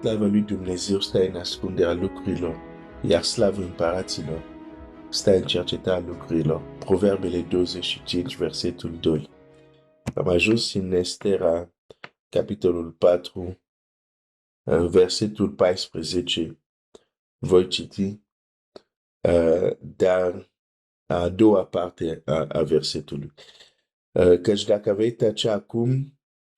Slavă lui Dumnezeu stă în ascunderea lucrurilor, iar slavă împăraților stă în cercetarea lucrurilor. Proverbele 25, versetul 2. Am ajuns în Estera, capitolul 4, versetul 14. Voi citi, dar a doua parte a versetului. Căci dacă vei tace acum,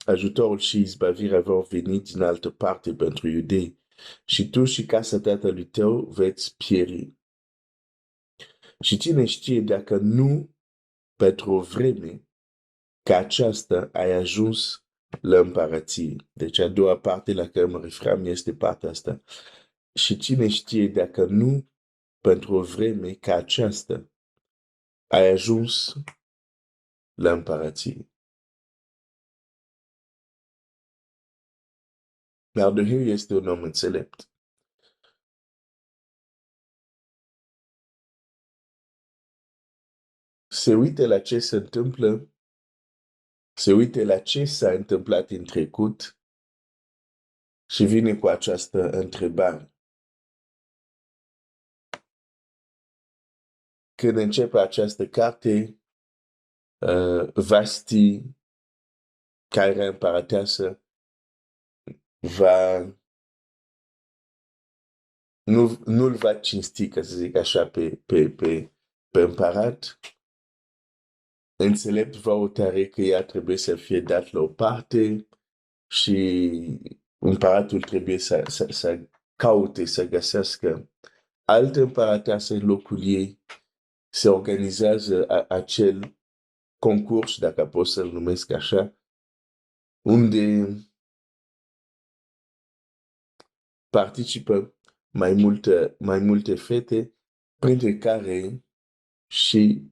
ajutorul și izbăvirea vor veni din altă parte pentru iudei și tu și casa tatălui tău veți pieri. Și cine știe dacă nu pentru o vreme ca aceasta ai ajuns la împărăție. Deci a doua parte la care mă referam este partea asta. Și cine știe dacă nu pentru o vreme ca aceasta ai ajuns la împărăție. Mardoheu este un om înțelept. Se uită la ce se întâmplă, se uită la ce s-a întâmplat în trecut și vine cu această întrebare. Când începe această carte, Vasti, care era împărăteasă, nu-l va cinsti, ca să zic așa, pe împărat. Înțelept va hotărâi că ea trebuie să fie dat la o parte și împăratul trebuie să caute, să găsească altă împărăteasă în locul ei. Se organizează acel concurs, dacă pot să-l numesc așa, unde participă mai multe fete, printre care și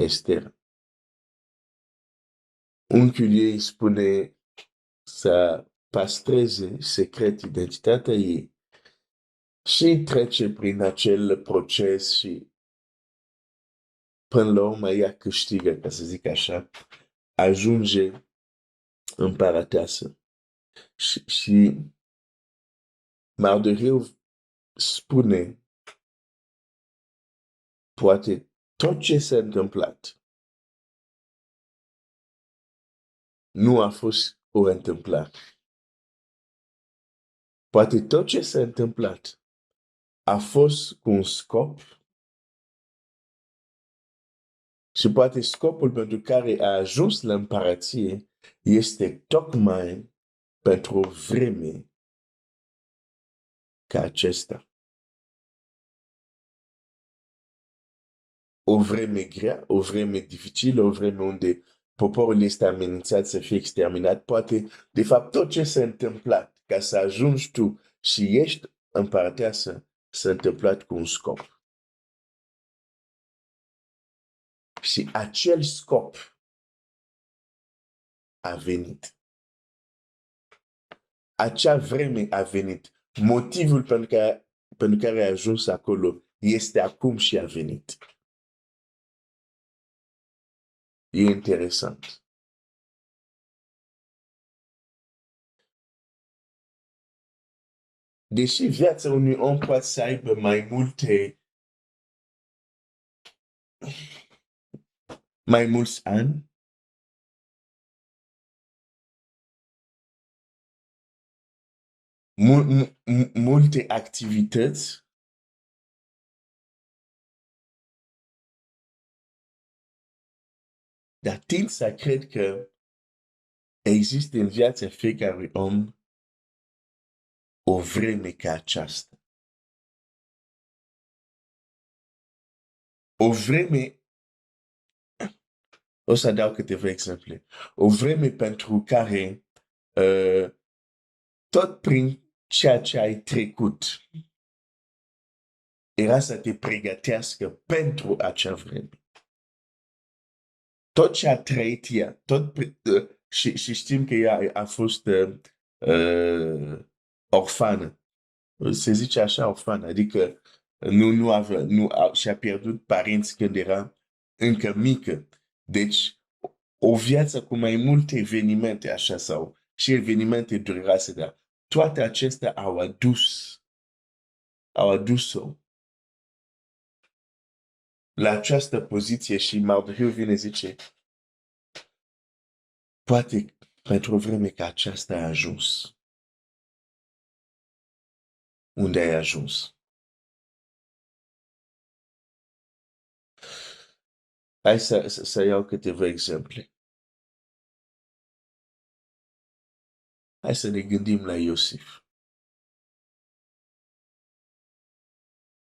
Esther. Unchiul ei spune să păstreze secret identitatea ei și trece prin acel proces și până la urmă ea câștigă, ca să zic așa, ajunge împărăteasă. Și Mardoheu spune, poate tot ce s-a întâmplat nu a fost o întâmplare. Poate tot ce s-a întâmplat a fost cu un scop și poate scopul pentru care a ajuns la împărăție este tocmai pentru o vreme ca acesta. O vreme grea, o vreme dificilă, o vreme unde poporul este amenințat să fie exterminat. Poate, de fapt, tot ce s-a întâmplat ca să ajungi tu și ești împărăteasă s-a întâmplat cu un scop. Și acel scop a venit. Acea vreme a venit. Motivul pentru care a ajuns acolo este acum și a venit. E interesant. Deși viața unui om poate să aibă mai mulți ani, multe activități, dar tind să cred că există în viața fiecărui om o vreme ca aceasta. O vreme, o să dau câteva exemple, o vreme pentru care tot prin ceea ce ai trecut era să te pregătească pentru acea vreme. Tot ce a trăit ea, și știm că ea a fost orfană. Se zice așa, orfană, adică și-a pierdut părinți când era încă mică. Deci, o viață cu mai multe evenimente așa sau și evenimente dureroase, dar toate acestea au adus-o la această poziție și Mardoheu vine zice, poate pentru o vreme că aceasta a ajuns. Unde ai ajuns? Hai să iau câteva exemple. Hai să ne gândim la Iosif.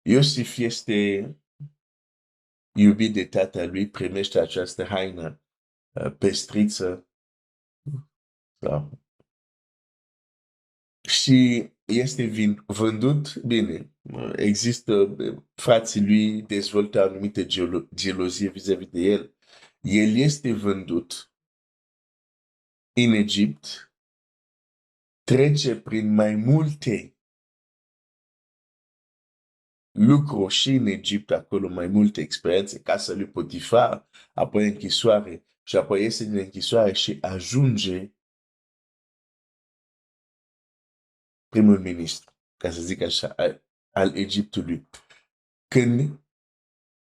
Iosif este iubit de tatălui, primește această haină pestriță. Da. Și este vândut, bine, există, frații lui dezvoltă anumite gelozie vis-a-vis de el. El este vândut în Egipt, trece prin mai multe lucruri și în Egipt, acolo mai multe experiențe, casa lui Potifar, apoi închisoare și apoi iese din închisoare și ajunge primul ministru, ca să zic așa, al Egiptului. Când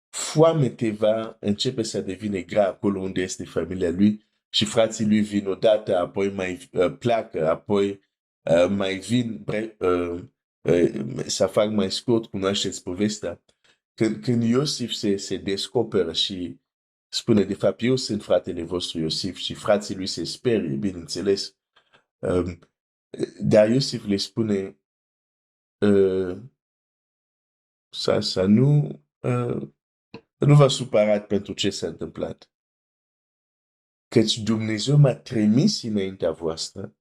foamete va începe să devine grea acolo unde este familia lui și frații lui vin odată, apoi mai pleacă, apoi mai vin, să fac mai scurt, cunoașteți povestea. Când Iosif se descoperă și spune, de fapt, eu sunt fratele vostru Iosif și frații lui se sperie, bineînțeles. Dar Iosif le spune, să nu vă supărați pentru ce s-a întâmplat. Căci Dumnezeu m-a trimis înaintea voastră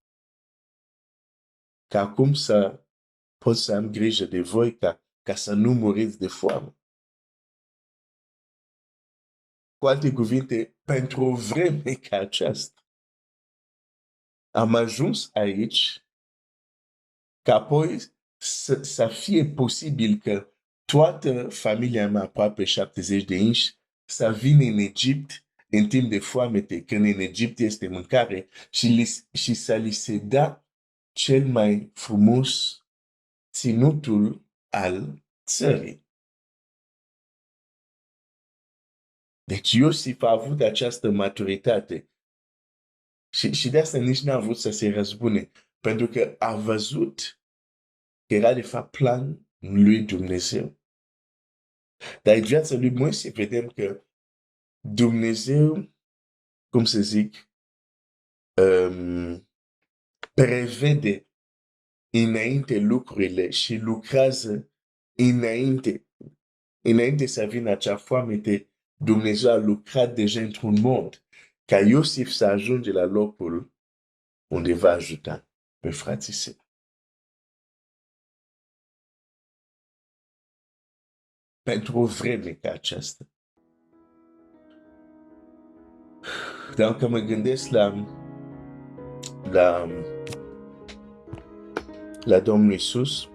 ca acum să pot să am grijă de voi ca să nu muriți de foame. Cu alte cuvinte, pentru o vreme ca aceasta, am ajuns aici ca apoi să fie posibil că toată familia mea, aproape 70 de inși, să vină în Egipt în timp de foamete, când în Egipt este mâncare, și să li se dea cel mai frumos ținutul al țării. Deci Iosif a avut această maturitate și de asta nici n-a avut să se răzbune, pentru că a văzut că era de fapt plan lui Dumnezeu. Dar în viața lui Moise vedem că Dumnezeu, cum să zic, prevede înainte lucrurile și lucrează înainte să vină acea foamete. Dumnezeu a lucrat deja într-un mod ca Iosif să ajunge la locul unde va ajuta pe frații săi. Pentru o vreme ca aceasta. Dacă mă gândesc la Domnul Iisus,